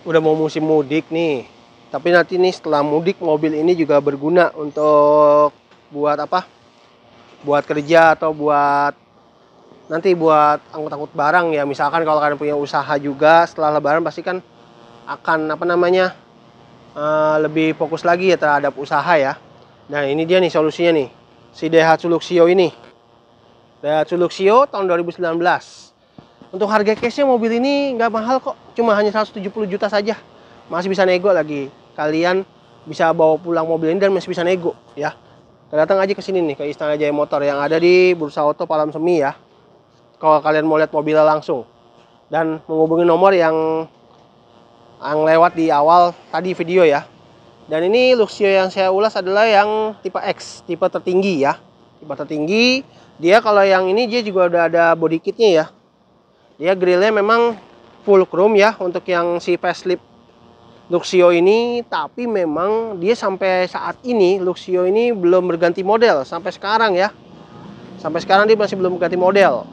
udah mau musim mudik nih. Tapi nanti nih setelah mudik mobil ini juga berguna untuk buat apa? Buat kerja atau buat nanti buat angkut-angkut barang ya. Misalkan kalau kalian punya usaha juga setelah lebaran pasti kan akan apa namanya? Lebih fokus lagi ya terhadap usaha ya. Nah, ini dia nih solusinya nih. Si Daihatsu Luxio ini. Daihatsu Luxio tahun 2019. Untuk harga cashnya mobil ini nggak mahal kok, cuma hanya 170 juta saja. Masih bisa nego lagi. Kalian bisa bawa pulang mobil ini dan masih bisa nego ya. Datang aja ke sini nih, ke Istana Jaya Motor yang ada di Bursa Auto Palam Semi ya. Kalau kalian mau lihat mobilnya langsung. Dan menghubungi nomor yang lewat di awal tadi video ya. Dan ini Luxio yang saya ulas adalah yang tipe X, tipe tertinggi ya. Tipe tertinggi, dia kalau yang ini dia juga udah ada body kitnya ya. Dia grillnya memang full chrome ya untuk yang si facelift Luxio ini, tapi memang dia sampai saat ini Luxio ini belum berganti model sampai sekarang ya. Sampai sekarang dia masih belum ganti model.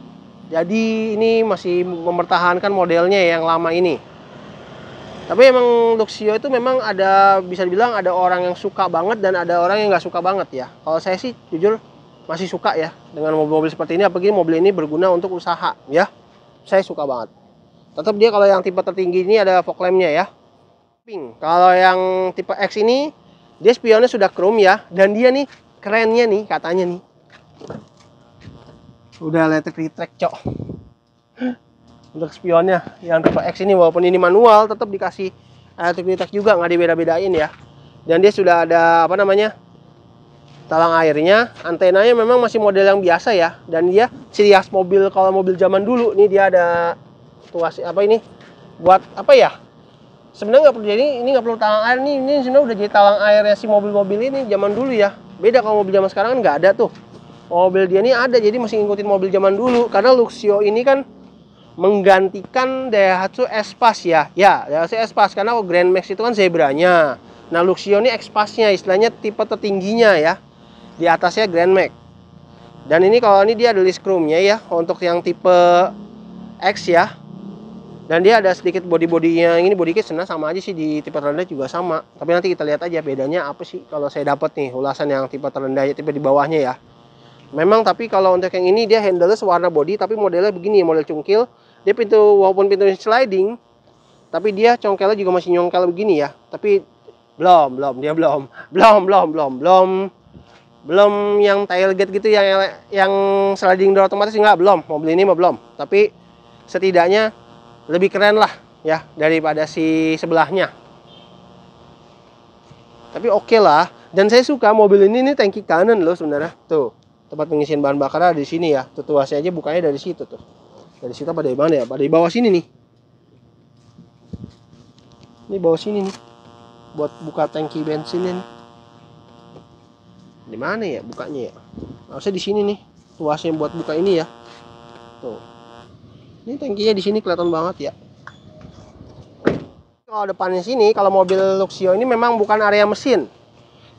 Jadi ini masih mempertahankan modelnya yang lama ini. Tapi emang Luxio itu memang ada, bisa dibilang ada orang yang suka banget dan ada orang yang nggak suka banget ya. Kalau saya sih jujur masih suka ya dengan mobil-mobil seperti ini, apalagi mobil ini berguna untuk usaha ya. Saya suka banget. Tetap dia kalau yang tipe tertinggi ini ada fog lampnya ya. Pink. Kalau yang tipe X ini dia spionnya sudah chrome ya, dan dia nih kerennya nih katanya nih. Udah electric retract cok. Untuk spionnya yang tipe X ini walaupun ini manual tetap dikasih electric retract juga, nggak dibeda-bedain ya. Dan dia sudah ada apa namanya? Talang airnya, antenanya memang masih model yang biasa ya, dan dia ciri khas mobil kalau mobil zaman dulu nih dia ada tuas apa ini buat apa ya, sebenarnya nggak perlu, jadi ini nggak perlu talang air nih, ini sebenarnya udah jadi talang airnya si mobil-mobil ini zaman dulu ya. Beda kalau mobil zaman sekarang kan nggak ada tuh, mobil dia ini ada, jadi masih ngikutin mobil zaman dulu karena Luxio ini kan menggantikan Daihatsu Espace ya, Daihatsu Espace karena Grand Max itu kan Zebranya. Nah Luxio ini Espace-nya, istilahnya tipe tertingginya ya. Di atasnya Grand Max. Dan ini kalau ini dia ada list chrome-nya ya untuk yang tipe X ya. Dan dia ada sedikit body-bodinya, ini body kit sebenarnya sama aja sih di tipe terendah juga sama. Tapi nanti kita lihat aja bedanya apa sih kalau saya dapat nih ulasan yang tipe terendah ya, tipe di bawahnya ya. Memang tapi kalau untuk yang ini dia handle-nya warna body tapi modelnya begini, model cungkil. Dia pintu walaupun pintunya sliding tapi dia congkelnya juga masih nyongkel begini ya. Tapi belum yang tailgate gitu yang sliding door otomatis enggak, belum. Mobil ini mah belum. Tapi setidaknya lebih keren lah ya daripada si sebelahnya. Tapi oke lah. Dan saya suka mobil ini nih tangki kanan loh sebenarnya. Tuh, tempat pengisian bahan bakar ada di sini ya. Tuh tuasnya aja bukanya dari situ tuh. Dari situ apa dari mana ya? Pada di bawah sini nih. Ini bawah sini nih. Buat buka tangki bensinnya nih. Di mana ya bukanya ya? Harusnya di sini nih. Tuasnya buat buka ini ya. Tuh. Ini tangkinya di sini kelihatan banget ya. Kalau depannya sini, kalau mobil Luxio ini memang bukan area mesin.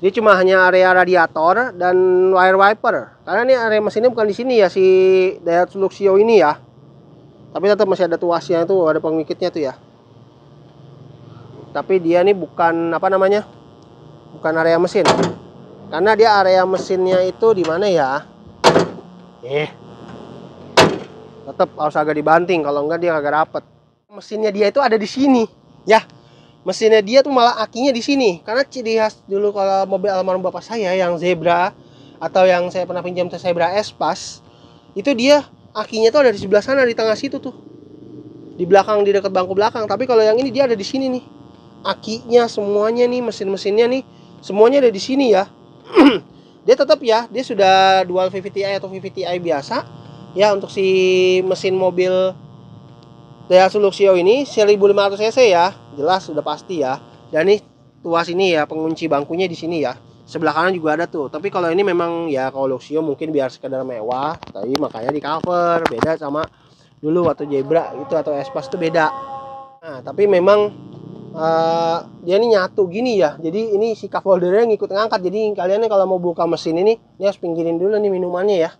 Dia cuma hanya area radiator dan wire wiper. Karena ini area mesinnya bukan di sini ya si Daihatsu Luxio ini ya. Tapi tetap masih ada tuasnya itu, ada pengikutnya tuh ya. Tapi dia ini bukan apa namanya? Bukan area mesin. Karena dia area mesinnya itu di mana ya? Tetap harus agak dibanting, kalau enggak dia agak rapet. Mesinnya dia itu ada di sini, ya. Mesinnya dia tuh malah akinya di sini. Karena ciri khas dulu kalau mobil almarhum bapak saya yang Zebra atau yang saya pernah pinjam Zebra Espace, itu dia akinya tuh ada di sebelah sana di tengah situ tuh. Di belakang, di dekat bangku belakang. Tapi kalau yang ini dia ada di sini nih. Akinya semuanya nih, mesin-mesinnya nih semuanya ada di sini ya. Dia tetap ya, dia sudah dual VVTi atau VVTi biasa. Ya untuk si mesin mobil Daihatsu Luxio ini 1500 cc ya, jelas sudah pasti ya. Dan ini tuas ini ya, pengunci bangkunya di sini ya. Sebelah kanan juga ada tuh. Tapi kalau ini memang ya kalau Luxio mungkin biar sekedar mewah, tapi makanya di cover beda sama dulu waktu Zebra itu atau Espace itu beda. Nah, tapi memang dia ini nyatu gini ya. Jadi ini si cup holdernya ngikut ngangkat. Jadi kalian kalau mau buka mesin ini harus pinggirin dulu nih minumannya ya.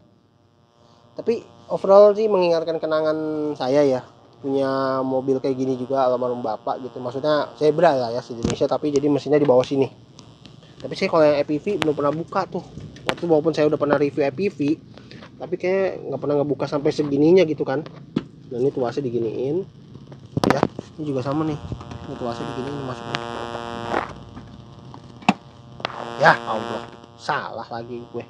Tapi overall sih mengingatkan kenangan saya ya. punya mobil kayak gini juga, almarhum bapak gitu. Maksudnya Zebra lah ya, di Indonesia, tapi jadi mesinnya di bawah sini. Tapi saya kalau yang EPV belum pernah buka tuh. Waktu walaupun saya udah pernah review EPV, tapi kayak nggak pernah ngebuka sampai segininya gitu kan. Dan ini tuasnya diginiin ya, ini juga sama nih, ini tuasnya diginiin masuknya ya. Allah, salah lagi gue,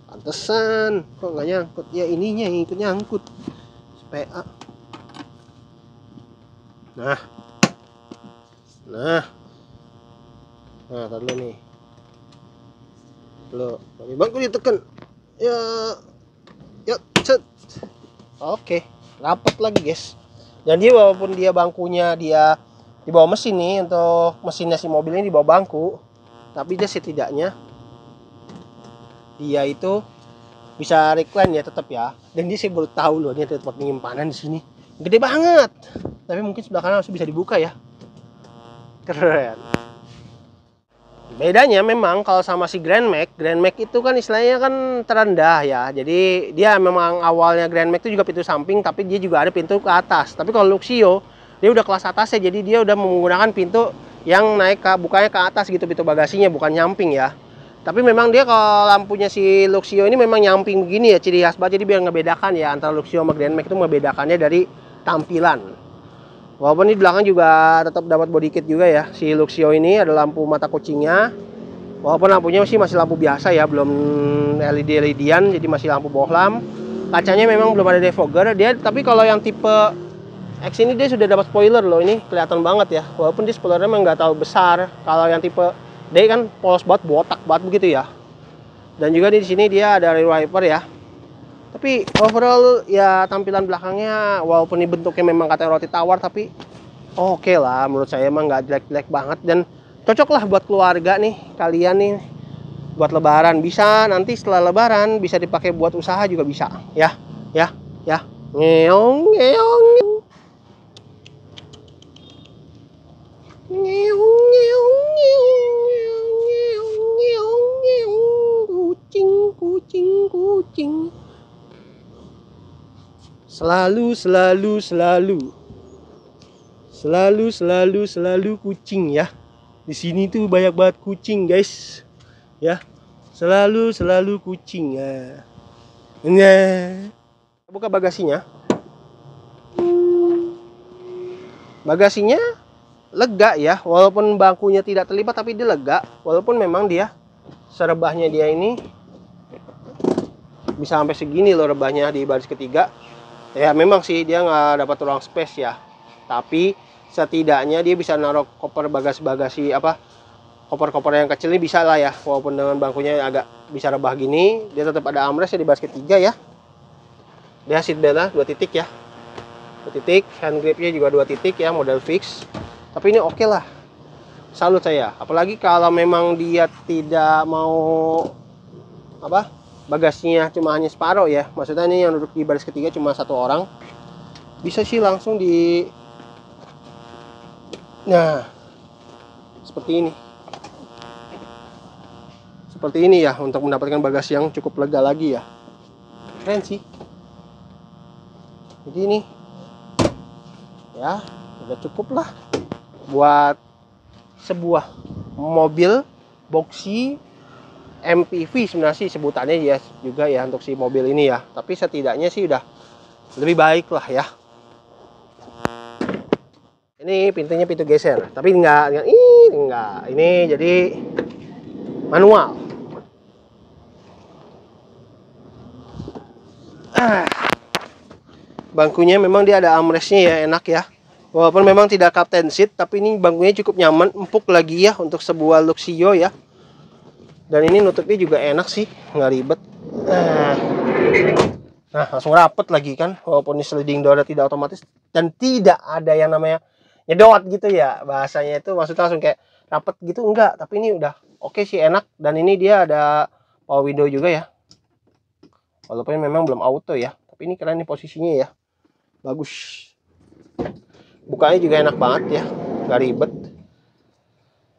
pantesan kok nggak nyangkut ya, ininya yang ikut nyangkut PA. Nah tadi nih lo bangku ditekan ya, set. Oke, rapet lagi guys. Jadi walaupun dia bangkunya dia di bawah mesin nih, untuk mesinnya si mobil ini di bawah bangku, tapi dia setidaknya dia itu bisa recline ya tetap ya. Dan dia, saya baru tahu loh, dia tempat penyimpanan di sini gede banget. Tapi mungkin sebelah kanan masih bisa dibuka ya. Keren. Bedanya memang kalau sama si Grand Max itu kan istilahnya kan terendah ya. Jadi dia memang awalnya Grand Max itu juga pintu samping, tapi dia juga ada pintu ke atas. Tapi kalau Luxio dia udah kelas atas ya, jadi dia udah menggunakan pintu yang naik ke, bukanya ke atas gitu, pintu bagasinya bukan nyamping ya. Tapi memang dia kalau lampunya si Luxio ini memang nyamping begini ya, ciri khas banget. Jadi biar ngebedakan ya antara Luxio sama Grand Max itu, membedakannya dari tampilan. Walaupun di belakang juga tetap dapat body kit juga ya. Si Luxio ini ada lampu mata kucingnya. Walaupun lampunya masih lampu biasa ya, belum LED-an, jadi masih lampu bohlam. Kacanya memang belum ada defogger dia, tapi kalau yang tipe X ini dia sudah dapat spoiler loh, ini kelihatan banget ya. Walaupun dia spoilernya memang nggak terlalu besar. Kalau yang tipe D kan polos banget, botak banget begitu ya. Dan juga di sini dia ada rear wiper ya. Tapi overall ya tampilan belakangnya, walaupun ini bentuknya memang katanya roti tawar, tapi oke lah menurut saya, emang nggak jelek-jelek banget. Dan cocok lah buat keluarga nih, kalian nih buat lebaran. Bisa nanti setelah lebaran bisa dipakai buat usaha juga bisa ya. Ngeong ngeong ngeong ngeong ngeong ngeong ngeong, kucing kucing kucing. Selalu kucing ya. Di sini tuh banyak banget kucing guys. Ya, selalu kucing ya. Nah, buka bagasinya. Bagasinya lega ya, walaupun bangkunya tidak terlipat tapi dia lega. Walaupun memang dia serebahnya dia ini bisa sampai segini loh rebahnya di baris ketiga. Ya memang sih dia nggak dapat ruang space ya, tapi setidaknya dia bisa naruh koper bagasi apa, koper-koper yang kecil ini bisa lah ya. Walaupun dengan bangkunya agak bisa rebah gini, dia tetap ada armrest ya di baris ketiga ya. Dia seatbeltnya 2 titik ya, 2 titik, hand gripnya juga 2 titik ya, model fix. Tapi ini oke lah, salut saya. Apalagi kalau memang dia tidak mau apa, bagasinya cuma hanya separuh ya, maksudnya ini yang duduk di baris ketiga cuma 1 orang, bisa sih langsung di, nah seperti ini ya, untuk mendapatkan bagasi yang cukup lega lagi ya. Keren sih. Jadi ini ya udah cukup lah buat sebuah mobil boxy MPV sebenarnya sih sebutannya ya juga ya untuk si mobil ini ya. Tapi setidaknya sih udah lebih baik lah ya. Ini pintunya pintu geser, tapi enggak. Ini jadi manual. Bangkunya memang dia ada armrestnya ya, enak ya. Walaupun memang tidak captain seat, tapi ini bangkunya cukup nyaman, empuk lagi ya untuk sebuah Luxio ya. Dan ini nutupnya juga enak sih, nggak ribet. Nah langsung rapet lagi kan, walaupun ini sliding door tidak otomatis dan tidak ada yang namanya nyedot gitu ya bahasanya, itu maksudnya langsung kayak rapet gitu enggak. Tapi ini udah oke sih, enak. Dan ini dia ada power window juga ya, walaupun memang belum auto ya. Tapi ini keren nih posisinya ya, bagus. Bukanya juga enak banget ya, nggak ribet.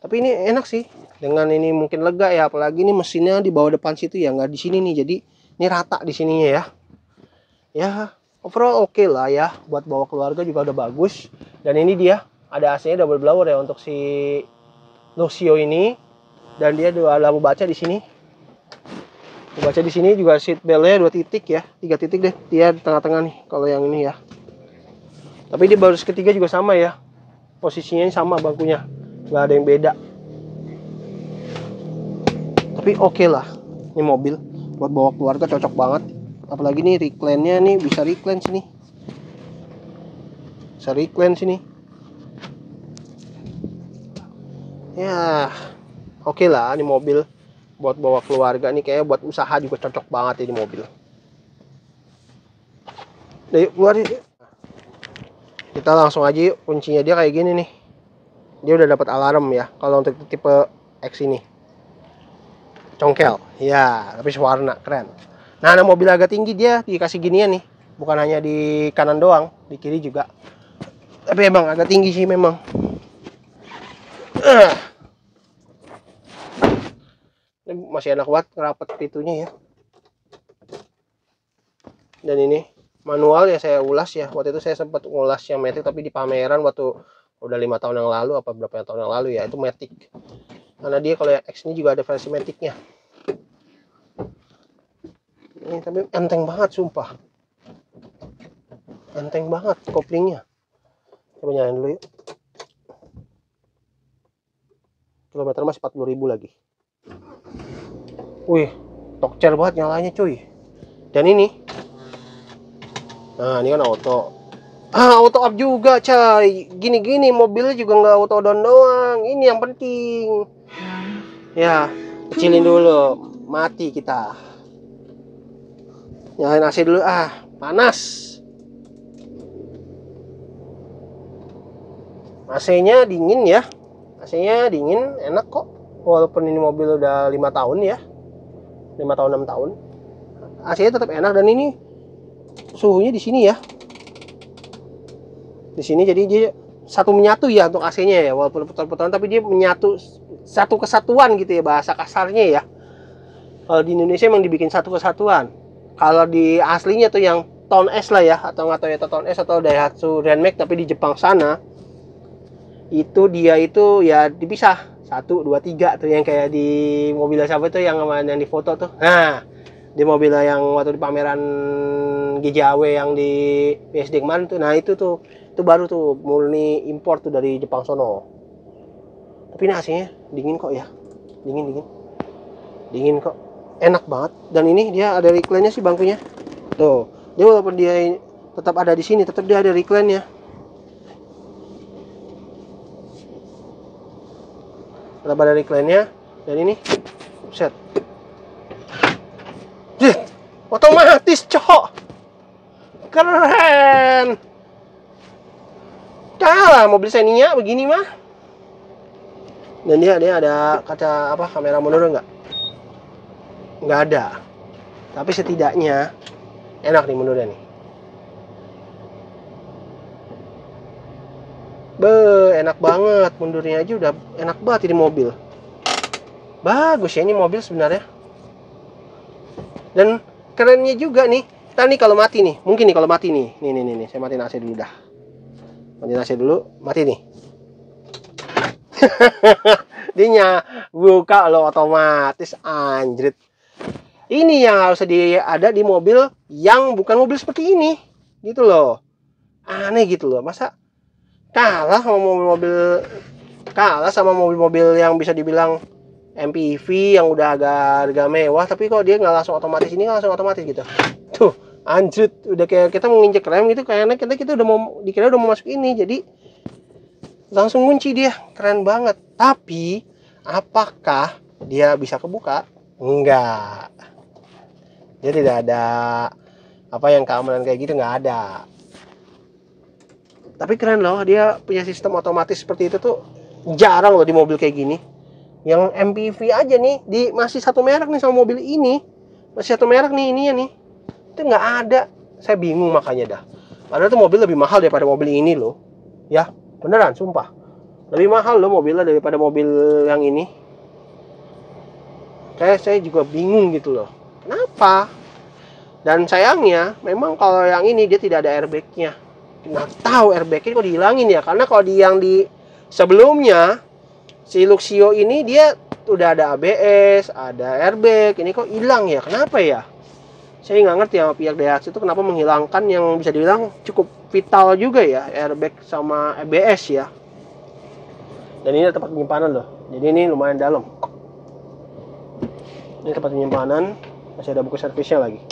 Tapi ini enak sih, dengan ini mungkin lega ya, apalagi ini mesinnya di bawah depan situ ya, nggak di sini nih, jadi ini rata di sininya ya. Ya overall oke lah ya, buat bawa keluarga juga udah bagus. Dan ini dia ada AC-nya double blower ya untuk si Luxio ini. Dan dia dua lampu baca di sini. Baca di sini juga seat belt-nya 2 titik ya, 3 titik deh. Dia di tengah-tengah nih kalau yang ini ya. Tapi di baris ketiga juga sama ya. Posisinya sama bangkunya. Nggak ada yang beda. Tapi oke lah. Ini mobil buat bawa keluarga cocok banget. Apalagi nih recline-nya nih bisa recline sini. Bisa recline sini. Ya, oke lah ini mobil buat bawa keluarga nih, kayaknya buat usaha juga cocok banget ini mobil. Nah, yuk keluar yuk. Kita langsung aja yuk. Kuncinya dia kayak gini nih. Dia udah dapat alarm ya kalau untuk tipe X ini. Congkel. Ya, tapi sewarna keren. Nah, ada mobil agak tinggi dia dikasih ginian nih. Bukan hanya di kanan doang, di kiri juga. Tapi emang agak tinggi sih memang. Ini masih enak banget ngerapat pintunya ya. Dan ini manual ya, saya ulas ya. Waktu itu saya sempat ngulas yang matic tapi di pameran waktu udah 5 tahun yang lalu apa berapa tahun yang lalu ya, itu matic. Karena dia kalau yang X ini juga ada versi maticnya. Ini tapi enteng banget sumpah. Enteng banget koplingnya. Coba nyalain dulu yuk. Kilometer masih 40.000 lagi. Wih, tokcer banget nyalanya cuy. Dan ini, nah ini kan auto. Auto up juga coy. Gini-gini mobilnya juga nggak auto down doang. Ini yang penting. Ya, kecilin dulu. Mati kita. Nyalain AC dulu. Panas. AC-nya dingin ya. AC-nya dingin, enak kok. Walaupun ini mobil udah 5 tahun ya. 5 tahun 6 tahun. AC-nya tetap enak dan ini suhunya di sini ya. Di sini jadi dia satu menyatu ya untuk AC-nya ya. Walaupun putar-putaran tapi dia menyatu, satu kesatuan gitu ya bahasa kasarnya ya. Kalau di Indonesia emang dibikin satu kesatuan. Kalau di aslinya tuh yang Town S lah ya, atau nggak tahu ya Town S atau Daihatsu Renmax tapi di Jepang sana, itu dia itu ya dipisah 1, 2, 3 tuh yang kayak di mobil siapa tuh yang di foto tuh. Nah, di mobil yang waktu di pameran GJAW yang di PSD kemarin tuh. Nah, itu tuh itu baru tuh murni impor tuh dari Jepang sono. Tapi ini AC-nya dingin kok ya. Dingin kok. Enak banget. Dan ini dia ada recline-nya sih bangkunya. Tuh, dia walaupun dia tetap ada di sini, tetap dia ada recline-nya. Tetap ada recline-nya. Dan ini set. Otomatis, cok. Keren. Kalah mobil Xenia begini mah. Dan dia ada kaca apa, kamera mundur enggak? Nggak ada. Tapi setidaknya enak nih mundurnya nih. Enak banget mundurnya aja udah enak banget ini mobil. Bagus ya ini mobil sebenarnya. Dan kerennya juga nih. Kita nih kalau mati nih, mungkin nih kalau mati nih. Nih, saya matiin AC dulu dah. Matiin AC dulu, mati nih. Dia buka lo otomatis anjrit. Ini yang harus ada di mobil yang bukan mobil seperti ini. Gitu loh. Aneh gitu loh. Masa kalah sama mobil-mobil yang bisa dibilang MPV yang udah agak mewah, tapi kok dia nggak langsung otomatis, ini langsung otomatis gitu. Tuh, anjrit, udah kayak kita mau nginjek rem gitu, kayaknya kita udah mau dikira udah mau masuk ini, jadi langsung kunci dia, keren banget. Tapi apakah dia bisa kebuka? Enggak. Dia tidak ada apa yang keamanan kayak gitu, nggak ada. Tapi keren loh, dia punya sistem otomatis seperti itu tuh jarang loh di mobil kayak gini. Yang MPV aja nih, masih satu merek nih sama mobil ini, masih satu merek nih ininya nih, itu nggak ada. Saya bingung makanya dah. Padahal tuh mobil lebih mahal daripada mobil ini loh, ya beneran sumpah, lebih mahal loh mobilnya daripada mobil yang ini. Kayak saya juga bingung gitu loh, kenapa? Dan sayangnya memang kalau yang ini dia tidak ada airbagnya. Nah, tahu airbagnya kok dihilangin ya, karena kalau yang di sebelumnya si Luxio ini dia udah ada ABS, ada airbag, ini kok hilang ya, kenapa ya? Saya nggak ngerti sama pihak Daihatsu itu kenapa menghilangkan yang bisa dibilang cukup vital juga ya, airbag sama ABS ya. Dan ini tempat penyimpanan loh, jadi ini lumayan dalam. Ini tempat penyimpanan, masih ada buku servisnya lagi.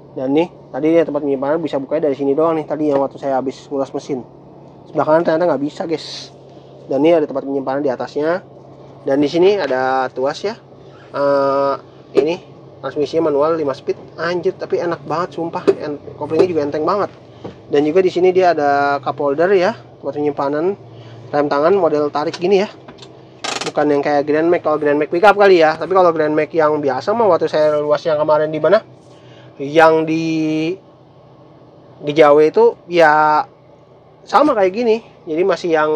Dan nih, tadi tempat penyimpanan bisa bukanya dari sini doang nih. Tadi yang waktu saya habis ngulas mesin. Sebelah kanan ternyata nggak bisa, guys. Dan ini ada tempat penyimpanan di atasnya. Dan di sini ada tuas ya. Ini transmisinya manual 5 speed. Anjir, tapi enak banget sumpah. Koplingnya juga enteng banget. Dan juga di sini dia ada cup holder ya, tempat penyimpanan. Rem tangan model tarik gini ya. Bukan yang kayak Grand Max. Kalau Grand Max pickup kali ya. Tapi kalau Grand Max yang biasa mah waktu saya luas yang kemarin di mana? Yang di Jawa itu ya sama kayak gini. Jadi masih yang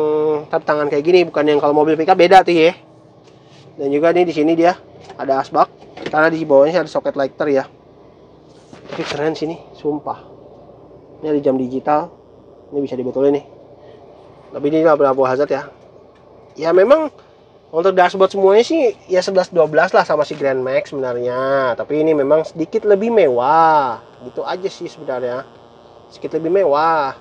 tap tangan kayak gini, bukan yang kalau mobil pickup beda tuh ya. Dan juga nih di sini dia ada asbak karena di bawahnya ada soket lighter ya. Tapi keren sini, sumpah. Ini ada jam digital. Ini bisa dibetulin nih. Tapi ini lampu hazard ya. Ya memang untuk dashboard semuanya sih ya 11-12 lah sama si Grand Max sebenarnya. Tapi ini memang sedikit lebih mewah. Gitu aja sih sebenarnya. Sedikit lebih mewah.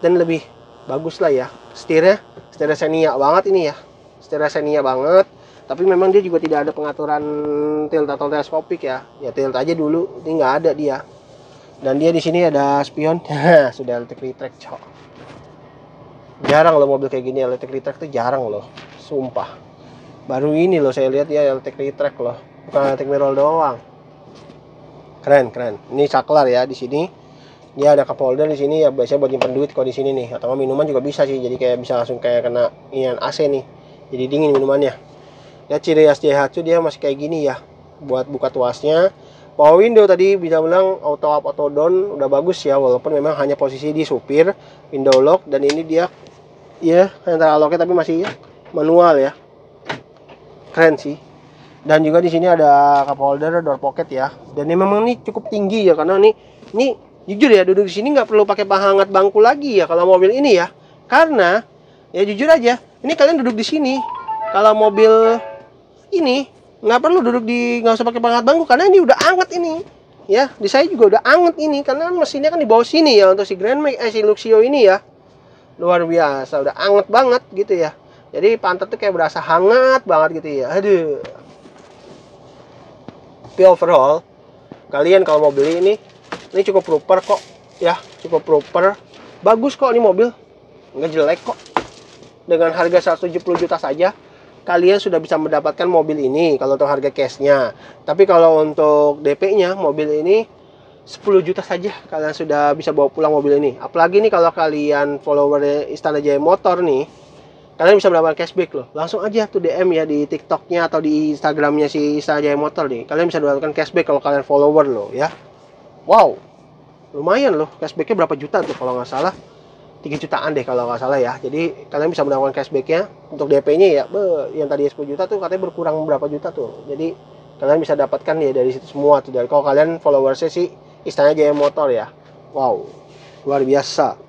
Dan lebih bagus lah ya. Setirnya Xenia banget ini ya. Setirnya Xenia banget. Tapi memang dia juga tidak ada pengaturan tilt atau teleskopik ya. Ya tilt aja dulu. Ini nggak ada dia. Dan dia di sini ada spion. Sudah electric track, cok. Jarang loh mobil kayak gini electric track tuh jarang loh. Sumpah. Baru ini loh saya lihat ya electric track loh. Bukan electric mirror doang. Keren, keren. Ini saklar ya di sini. Dia ada cup holder di sini ya, biasanya buat nyimpen duit kalau di sini nih. Atau minuman juga bisa sih. Jadi kayak bisa langsung kayak kena inian AC nih. Jadi dingin minumannya. Ya ciri khas Daihatsu dia masih kayak gini ya. Buat buka tuasnya. Power window tadi bisa bilang auto up auto down udah bagus ya, walaupun memang hanya posisi di supir, window lock, dan ini dia ya antara locknya tapi masih manual ya. Keren sih. Dan juga di sini ada cup holder, door pocket ya. Dan ini memang nih cukup tinggi ya, karena ini jujur ya, duduk di sini nggak perlu pakai penghangat bangku lagi ya kalau mobil ini ya. Karena ya jujur aja, ini kalian duduk di sini. Kalau mobil ini nggak perlu nggak usah pakai penghangat bangku karena ini udah anget ini. Ya, di saya juga udah anget ini karena mesinnya kan di bawah sini ya untuk si Grand Max si Luxio ini ya. Luar biasa, udah anget banget gitu ya. Jadi pantat tuh kayak berasa hangat banget gitu ya. Aduh. Tapi overall, kalian kalau mau beli ini cukup proper kok. Ya, cukup proper. Bagus kok ini mobil. Nggak jelek kok. Dengan harga 170 juta saja, kalian sudah bisa mendapatkan mobil ini kalau untuk harga cashnya. Tapi kalau untuk DP-nya, mobil ini 10 juta saja kalian sudah bisa bawa pulang mobil ini. Apalagi nih kalau kalian follower Istana Jaya Motor nih, kalian bisa mendapatkan cashback loh. Langsung aja tuh DM ya di TikToknya atau di Instagramnya si Istana Jaya Motor nih. Kalian bisa mendapatkan cashback kalau kalian follower loh ya. Wow, lumayan loh. Cashbacknya berapa juta tuh kalau nggak salah? 3 jutaan deh kalau nggak salah ya. Jadi kalian bisa mendapatkan cashbacknya. Untuk DP-nya ya, yang tadi 10 juta tuh katanya berkurang berapa juta tuh. Jadi kalian bisa dapatkan ya dari situ semua tuh. Dari kalau kalian followersnya si Istana Jaya Motor ya. Wow, luar biasa.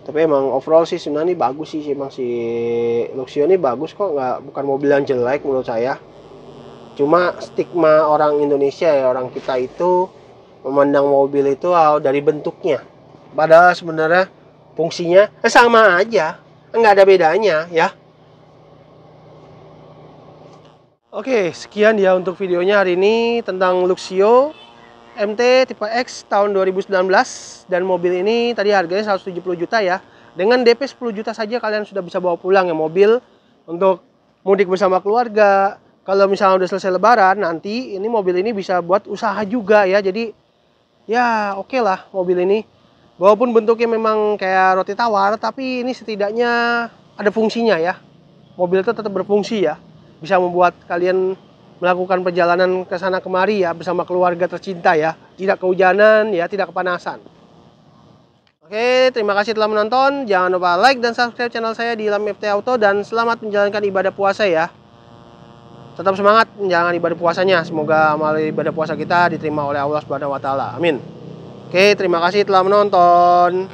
Tapi emang overall sih sebenarnya bagus sih emang si Luxio ini bagus kok, bukan mobil yang jelek menurut saya. Cuma stigma orang Indonesia ya, orang kita itu memandang mobil itu dari bentuknya. Padahal sebenarnya fungsinya sama aja, nggak ada bedanya ya. Oke, sekian ya untuk videonya hari ini tentang Luxio MT tipe X tahun 2019. Dan mobil ini tadi harganya 170 juta ya. Dengan DP 10 juta saja kalian sudah bisa bawa pulang ya mobil untuk mudik bersama keluarga. Kalau misalnya udah selesai lebaran nanti ini mobil ini bisa buat usaha juga ya. Jadi ya oke lah mobil ini. Walaupun bentuknya memang kayak roti tawar, tapi ini setidaknya ada fungsinya ya. Mobil itu tetap berfungsi ya. Bisa membuat kalian melakukan perjalanan ke sana kemari ya bersama keluarga tercinta ya. Tidak kehujanan ya, tidak kepanasan. Oke, terima kasih telah menonton. Jangan lupa like dan subscribe channel saya di Ilham FT Auto dan selamat menjalankan ibadah puasa ya. Tetap semangat menjalankan ibadah puasanya. Semoga amal ibadah puasa kita diterima oleh Allah Subhanahu wa taala. Amin. Oke, terima kasih telah menonton.